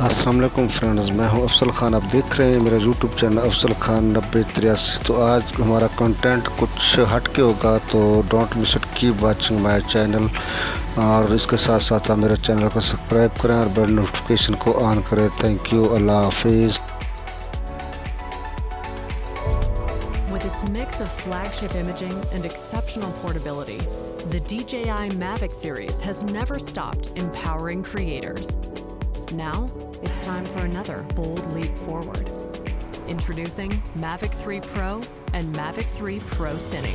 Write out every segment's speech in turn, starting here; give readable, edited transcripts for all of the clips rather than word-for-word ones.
अस्सलाम वालेकुम फ्रेंड्स, मैं हूं अफसल खान। आप देख रहे हैं मेरा यूट्यूब चैनल अफसल खान 9083। तो आज हमारा कंटेंट कुछ हट के होगा, तो don't miss it, keep watching my channel. और इसके साथ साथ आप मेरे चैनल को सब्सक्राइब करें और बेल नोटिफिकेशन को ऑन करें। थैंक यू, अल्लाह हाफिज़। With its mix of flagship imaging and exceptional portability, the DJI Mavic series has never stopped empowering creators. Now, it's time for another bold leap forward. Introducing Mavic 3 Pro and Mavic 3 Pro Cine.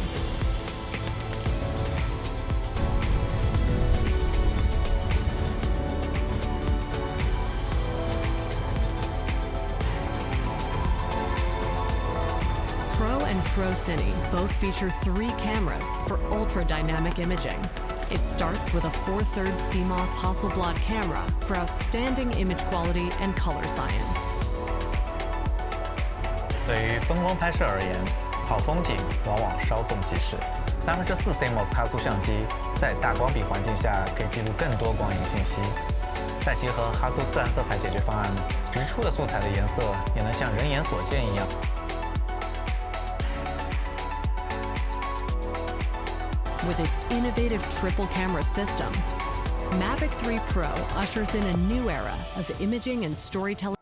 Pro and Pro Cine both feature 3 cameras for ultra-dynamic imaging. It starts with a 4/3 CMOS Hasselblad camera for outstanding image quality and color science. 对于风光拍摄而言，好风景往往稍纵即逝。3/4 CMOS 差速相机在大光比环境下可以记录更多光影信息，再结合哈苏自然色彩解决方案，直出的素材的颜色也能像人眼所见一样。With its innovative triple camera system, Mavic 3 Pro ushers in a new era of imaging and storytelling.